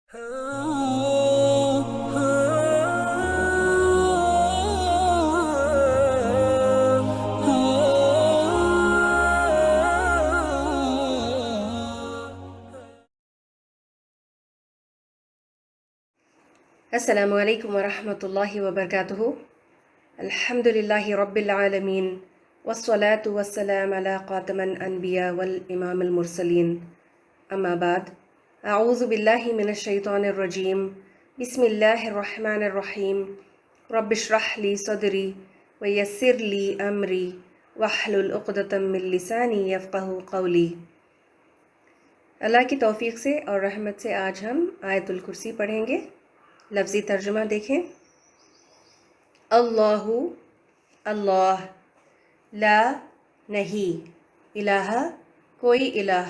السلام علیکم ورحمۃ اللہ وبرکاتہ۔ الحمدللہ رب العالمین والصلاة والسلام علی خاتم الانبیاء والامام المرسلین، اما بعد، اعوذ باللہ من الشیطان الرجیم، بسم اللہ الرحمن الرحیم، رب اشرح لی صدری ویسر لی امری واحلل عقدۃ من لسانی یفقہوا قولی۔ اللہ کی توفیق سے اور رحمت سے آج ہم آیت الکرسی پڑھیں گے۔ لفظی ترجمہ دیکھیں۔ اللہ، اللہ، لا نہیں، الہ کوئی الہ،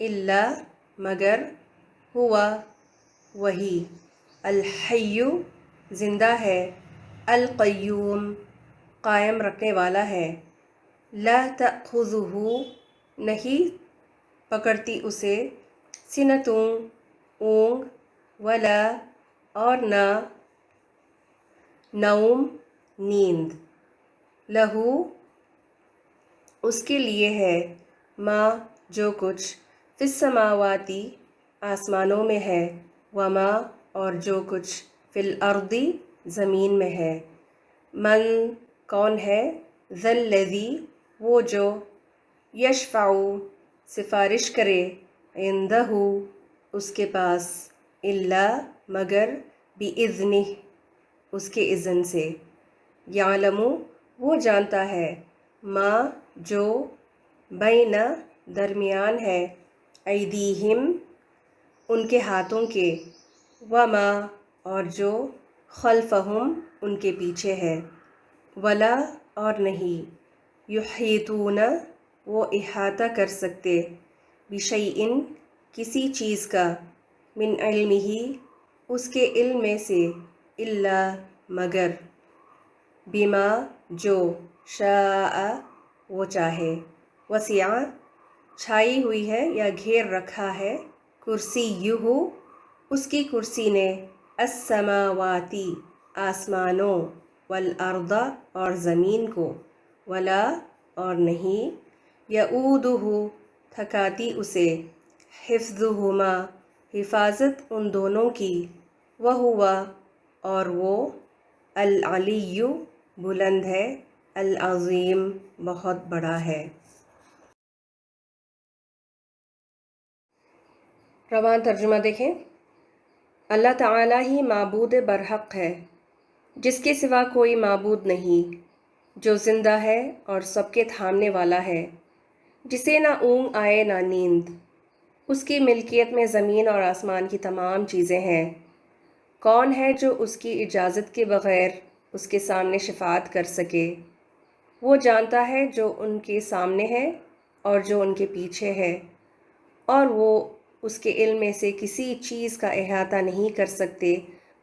الا مگر، ہوا وہی، الحی زندہ ہے، القیوم قائم رکھنے والا ہے، لا تأخذہ نہیں پکڑتی اسے، سنتوں اونگ، ولا اور نہ، نوم نیند، لہو اس کے لیے ہے، ما جو کچھ، فی السماواتی آسمانوں میں ہے، وما اور جو کچھ، فی الارض زمین میں ہے، من کون ہے، ذا الذی وہ جو، یشفع سفارش کرے، عندہ اس کے پاس، الا مگر، بِإِذْنِہ اس کے اذن سے، یعلم وہ جانتا ہے، ما جو، بین درمیان ہے، ایدیہم ان کے ہاتھوں کے، وما اور جو، خلفہم ان کے پیچھے ہے، ولا اور نہیں، یحیطون وہ احاطہ کر سکتے، بشیء کسی چیز کا، من علمہ اس کے علم میں سے، الا مگر، بما جو، شاء وہ چاہے، وسع چھائی ہوئی ہے یا گھیر رکھا ہے، کرسیہ اس کی کرسی نے، السماواتی آسمانوں، والارض اور زمین کو، ولا اور نہیں، یعودہ تھکاتی اسے، حفظہما حفاظت ان دونوں کی، وہو اور وہ، العلی بلند ہے، العظیم بہت بڑا ہے۔ رواں ترجمہ دیکھیں۔ اللہ تعالیٰ ہی معبود برحق ہے، جس کے سوا کوئی معبود نہیں، جو زندہ ہے اور سب کے تھامنے والا ہے، جسے نہ اونگ آئے نہ نیند، اس کی ملکیت میں زمین اور آسمان کی تمام چیزیں ہیں۔ کون ہے جو اس کی اجازت کے بغیر اس کے سامنے شفاعت کر سکے؟ وہ جانتا ہے جو ان کے سامنے ہے اور جو ان کے پیچھے ہے، اور وہ اس کے علم میں سے کسی چیز کا احاطہ نہیں کر سکتے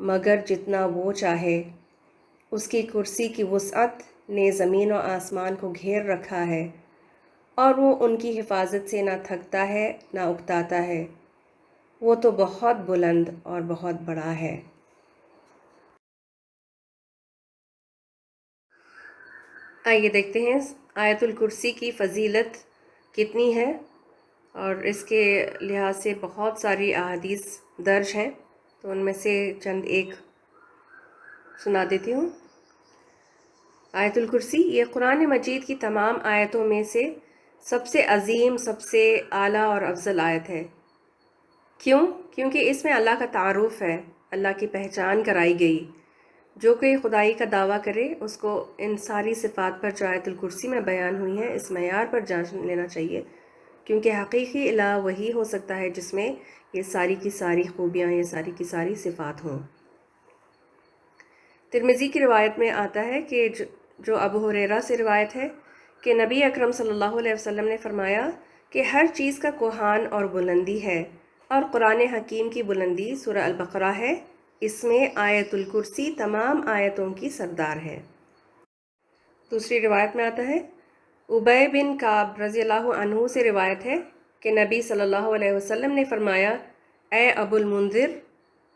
مگر جتنا وہ چاہے۔ اس کی کرسی کی وسعت نے زمین و آسمان کو گھیر رکھا ہے، اور وہ ان کی حفاظت سے نہ تھکتا ہے نہ اکتاتا ہے، وہ تو بہت بلند اور بہت بڑا ہے۔ آئیے دیکھتے ہیں آیت الکرسی کی فضیلت کتنی ہے، اور اس کے لحاظ سے بہت ساری احادیث درج ہیں، تو ان میں سے چند ایک سنا دیتی ہوں۔ آیت الکرسی یہ قرآن مجید کی تمام آیتوں میں سے سب سے عظیم، سب سے اعلیٰ اور افضل آیت ہے۔ کیوں؟ کیونکہ اس میں اللہ کا تعارف ہے، اللہ کی پہچان کرائی گئی۔ جو کوئی خدائی کا دعویٰ کرے اس کو ان ساری صفات پر جو آیت الکرسی میں بیان ہوئی ہیں اس معیار پر جانچ لینا چاہیے، کیونکہ حقیقی الہ وہی ہو سکتا ہے جس میں یہ ساری کی ساری خوبیاں، یہ ساری کی ساری صفات ہوں۔ ترمذی کی روایت میں آتا ہے کہ جو ابو ہریرہ سے روایت ہے کہ نبی اکرم صلی اللہ علیہ وسلم نے فرمایا کہ ہر چیز کا کوہان اور بلندی ہے، اور قرآن حکیم کی بلندی سورہ البقرہ ہے، اس میں آیت الکرسی تمام آیتوں کی سردار ہے۔ دوسری روایت میں آتا ہے، ابی بن کعب رضی اللہ عنہ سے روایت ہے کہ نبی صلی اللہ علیہ وسلم نے فرمایا، اے ابو المنذر،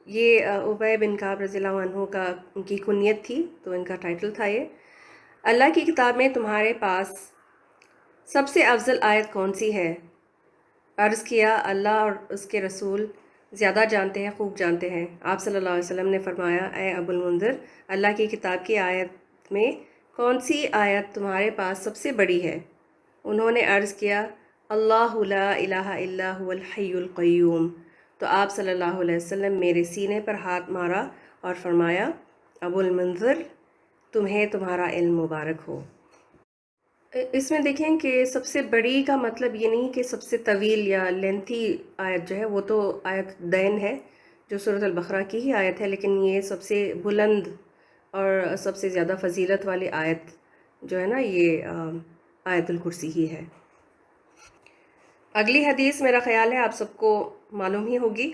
یہ ابی بن کعب رضی اللہ عنہ کا ان کی کنیت تھی، تو ان کا ٹائٹل تھا یہ۔ اللہ کی کتاب میں تمہارے پاس سب سے افضل آیت کون سی ہے؟ عرض کیا اللہ اور اس کے رسول زیادہ جانتے ہیں، خوب جانتے ہیں۔ آپ صلی اللہ علیہ وسلم نے فرمایا، اے ابو المنذر، اللہ کی کتاب کی آیت میں کون سی آیت تمہارے پاس سب سے بڑی ہے؟ انہوں نے عرض کیا، اللہ لا الہ الا هو الحی القیوم۔ تو آپ صلی اللہ علیہ وسلم میرے سینے پر ہاتھ مارا اور فرمایا، ابو المنذر، تمہیں تمہارا علم مبارک ہو۔ اس میں دیکھیں کہ سب سے بڑی کا مطلب یہ نہیں کہ سب سے طویل یا لینتھی آیت جو ہے، وہ تو آیت دین ہے جو سورۃ البقرہ کی ہی آیت ہے، لیکن یہ سب سے بلند اور سب سے زیادہ فضیلت والی آیت جو ہے نا، یہ آیت الکرسی ہی ہے۔ اگلی حدیث میرا خیال ہے آپ سب کو معلوم ہی ہوگی،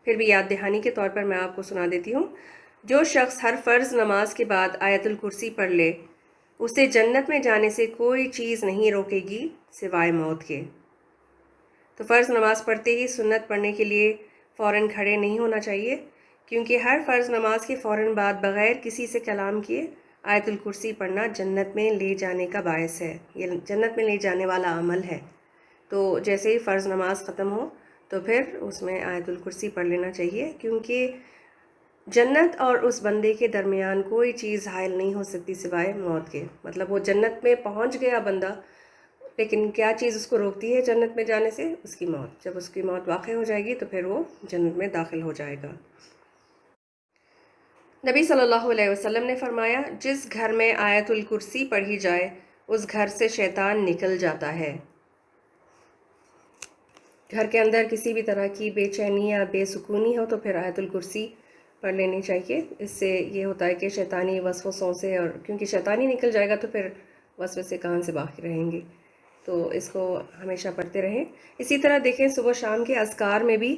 پھر بھی یاد دہانی کے طور پر میں آپ کو سنا دیتی ہوں۔ جو شخص ہر فرض نماز کے بعد آیت الکرسی پڑھ لے، اسے جنت میں جانے سے کوئی چیز نہیں روکے گی سوائے موت کے۔ تو فرض نماز پڑھتے ہی سنت پڑھنے کے لیے فوراً کھڑے نہیں ہونا چاہیے، کیونکہ ہر فرض نماز کے فوراً بعد بغیر کسی سے کلام کیے آیت الکرسی پڑھنا جنت میں لے جانے کا باعث ہے، یہ جنت میں لے جانے والا عمل ہے۔ تو جیسے ہی فرض نماز ختم ہو تو پھر اس میں آیت الکرسی پڑھ لینا چاہیے، کیونکہ جنت اور اس بندے کے درمیان کوئی چیز حائل نہیں ہو سکتی سوائے موت کے۔ مطلب وہ جنت میں پہنچ گیا بندہ، لیکن کیا چیز اس کو روکتی ہے جنت میں جانے سے؟ اس کی موت۔ جب اس کی موت واقع ہو جائے گی تو پھر وہ جنت میں داخل ہو جائے گا۔ نبی صلی اللہ علیہ وسلم نے فرمایا، جس گھر میں آیت الکرسی پڑھی جائے اس گھر سے شیطان نکل جاتا ہے۔ گھر کے اندر کسی بھی طرح کی بے چینی یا بے سکونی ہو تو پھر آیت الکرسی پڑھ لینی چاہیے۔ اس سے یہ ہوتا ہے کہ شیطانی وسوسوں سے، اور کیونکہ شیطانی نکل جائے گا تو پھر وسوسے کہاں سے باقی رہیں گے، تو اس کو ہمیشہ پڑھتے رہیں۔ اسی طرح دیکھیں صبح شام کے اذکار میں بھی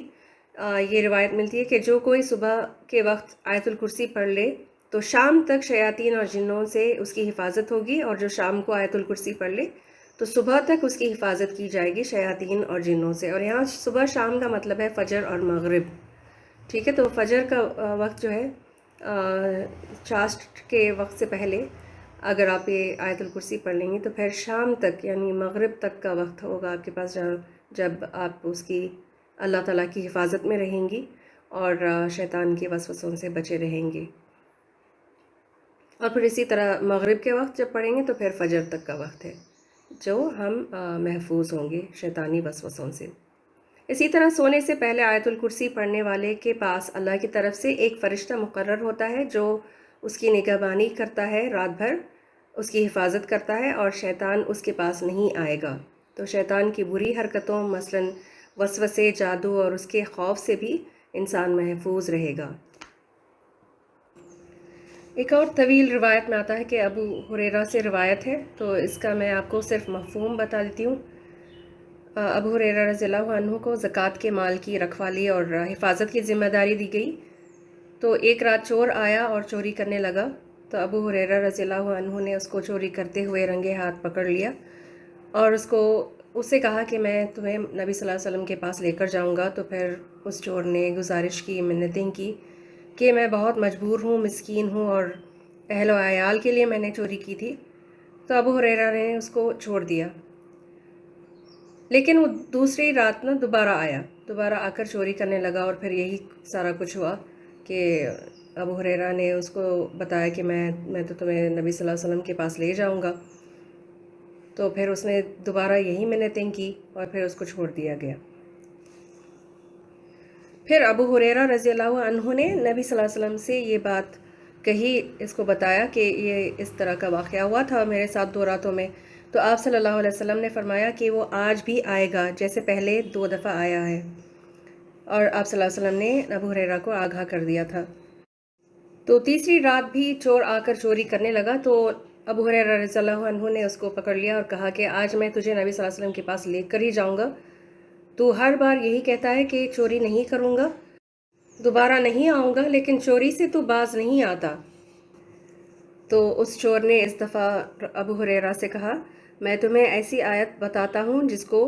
یہ روایت ملتی ہے کہ جو کوئی صبح کے وقت آیت الکرسی پڑھ لے تو شام تک شیاطین اور جنوں سے اس کی حفاظت ہوگی، اور جو شام کو آیت الکرسی پڑھ لے تو صبح تک اس کی حفاظت کی جائے گی شیاطین اور جنوں سے۔ اور یہاں صبح شام کا مطلب ہے فجر اور مغرب، ٹھیک ہے؟ تو فجر کا وقت جو ہے چاشت کے وقت سے پہلے اگر آپ یہ آیت الکرسی پڑھ لیں گے تو پھر شام تک یعنی مغرب تک کا وقت ہوگا آپ کے پاس، جب آپ اس کی اللہ تعالیٰ کی حفاظت میں رہیں گی اور شیطان کے وسوسوں سے بچے رہیں گے۔ اور پھر اسی طرح مغرب کے وقت جب پڑھیں گے تو پھر فجر تک کا وقت ہے جو ہم محفوظ ہوں گے شیطانی وسوسوں سے۔ اسی طرح سونے سے پہلے آیت الکرسی پڑھنے والے کے پاس اللہ کی طرف سے ایک فرشتہ مقرر ہوتا ہے جو اس کی نگہبانی کرتا ہے، رات بھر اس کی حفاظت کرتا ہے، اور شیطان اس کے پاس نہیں آئے گا۔ تو شیطان کی بری حرکتوں مثلاً وسوسے، جادو اور اس کے خوف سے بھی انسان محفوظ رہے گا۔ ایک اور طویل روایت میں آتا ہے کہ ابو ہریرہ سے روایت ہے، تو اس کا میں آپ کو صرف مفہوم بتا دیتی ہوں۔ ابو ہریرہ رضی اللہ عنہ کو زکوٰۃ کے مال کی رکھوالی اور حفاظت کی ذمہ داری دی گئی۔ تو ایک رات چور آیا اور چوری کرنے لگا، تو ابو ہریرہ رضی اللہ عنہ نے اس کو چوری کرتے ہوئے رنگے ہاتھ پکڑ لیا اور اس سے کہا کہ میں تمہیں نبی صلی اللہ علیہ وسلم کے پاس لے کر جاؤں گا۔ تو پھر اس چور نے گزارش کی، منتیں کی کہ میں بہت مجبور ہوں، مسکین ہوں، اور اہل و عیال کے لیے میں نے چوری کی تھی۔ تو ابو ہریرہ نے اس کو چھوڑ دیا، لیکن وہ دوسری رات دوبارہ آ کر چوری کرنے لگا، اور پھر یہی سارا کچھ ہوا کہ ابو ہریرہ نے اس کو بتایا کہ میں تو تمہیں نبی صلی اللہ علیہ وسلم کے پاس لے جاؤں گا۔ تو پھر اس نے دوبارہ یہی منتیں کی اور پھر اس کو چھوڑ دیا گیا۔ پھر ابو ہریرہ رضی اللہ عنہ نے نبی صلی اللہ علیہ وسلم سے یہ بات کہی، اس کو بتایا کہ یہ اس طرح کا واقعہ ہوا تھا میرے ساتھ 2 راتوں میں۔ تو آپ صلی اللہ علیہ وسلم نے فرمایا کہ وہ آج بھی آئے گا جیسے پہلے 2 دفعہ آیا ہے، اور آپ صلی اللہ علیہ وسلم نے ابو ہریرہ کو آگاہ کر دیا تھا۔ تو تیسری رات بھی چور آ کر چوری کرنے لگا، تو ابو ہریرہ رضی اللہ عنہ نے اس کو پکڑ لیا اور کہا کہ آج میں تجھے نبی صلی اللہ علیہ وسلم کے پاس لے کر ہی جاؤں گا، تو ہر بار یہی کہتا ہے کہ چوری نہیں کروں گا، دوبارہ نہیں آؤں گا، لیکن چوری سے تو باز نہیں آتا۔ تو اس چور نے اس دفعہ ابو ہریرہ سے کہا، میں تمہیں ایسی آیت بتاتا ہوں جس کو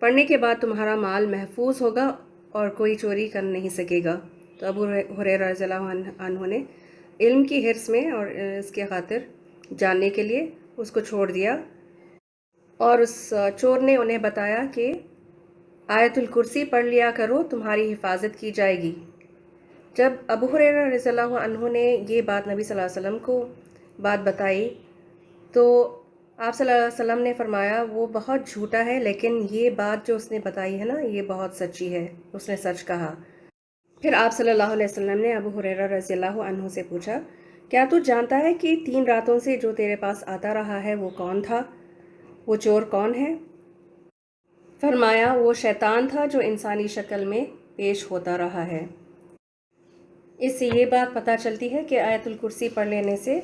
پڑھنے کے بعد تمہارا مال محفوظ ہوگا اور کوئی چوری کر نہیں سکے گا۔ تو ابو ہریرہ رضی اللہ عنہ نے علم کی حرص میں اور اس کے خاطر جاننے کے لیے اس کو چھوڑ دیا، اور اس چور نے انہیں بتایا کہ آیت الکرسی پڑھ لیا کرو، تمہاری حفاظت کی جائے گی۔ جب ابو ہریرہ رضی اللہ عنہ نے یہ بات نبی صلی اللہ علیہ وسلم کو بات بتائی تو آپ صلی اللہ علیہ وسلم نے فرمایا وہ بہت جھوٹا ہے، لیکن یہ بات جو اس نے بتائی ہے نا یہ بہت سچی ہے، اس نے سچ کہا۔ پھر آپ صلی اللہ علیہ وسلم نے ابو ہریرہ رضی اللہ عنہ سے پوچھا، کیا تو جانتا ہے کہ 3 راتوں سے جو تیرے پاس آتا رہا ہے وہ کون تھا؟ وہ چور کون ہے؟ فرمایا وہ شیطان تھا جو انسانی شکل میں پیش ہوتا رہا ہے۔ اس سے یہ بات پتہ چلتی ہے کہ آیت الکرسی پڑھ لینے سے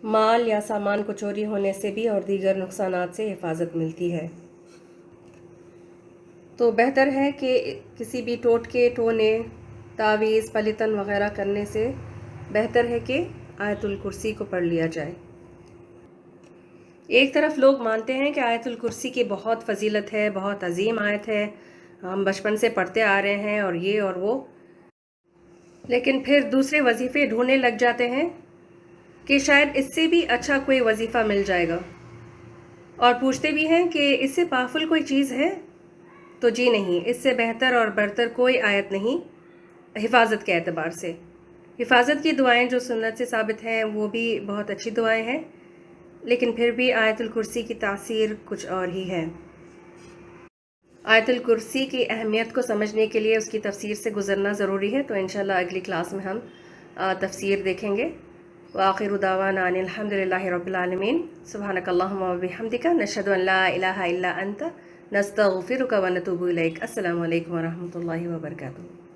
مال یا سامان کو چوری ہونے سے بھی اور دیگر نقصانات سے حفاظت ملتی ہے۔ تو بہتر ہے کہ کسی بھی ٹوٹکے ٹونے تعویذ پلیتن وغیرہ کرنے سے بہتر ہے کہ آیت الکرسی کو پڑھ لیا جائے۔ ایک طرف لوگ مانتے ہیں کہ آیت الکرسی کی بہت فضیلت ہے، بہت عظیم آیت ہے، ہم بچپن سے پڑھتے آ رہے ہیں اور یہ اور وہ، لیکن پھر دوسرے وظیفے ڈھونڈنے لگ جاتے ہیں کہ شاید اس سے بھی اچھا کوئی وظیفہ مل جائے گا، اور پوچھتے بھی ہیں کہ اس سے پاورفل کوئی چیز ہے؟ تو جی نہیں، اس سے بہتر اور برتر کوئی آیت نہیں حفاظت کے اعتبار سے۔ حفاظت کی دعائیں جو سنت سے ثابت ہیں وہ بھی بہت اچھی دعائیں ہیں، لیکن پھر بھی آیت الکرسی کی تاثیر کچھ اور ہی ہے۔ آیت الکرسی کی اہمیت کو سمجھنے کے لیے اس کی تفسیر سے گزرنا ضروری ہے، تو انشاءاللہ اگلی کلاس میں ہم تفسیر دیکھیں گے۔ وآخر دعوانا ان الحمد للہ رب العالمین، سبحانک اللہم وبحمدک، نشہد ان لا الہ الا انت، نستغفرک ونتوب الیک۔ السلام علیکم ورحمۃ اللہ وبرکاتہ۔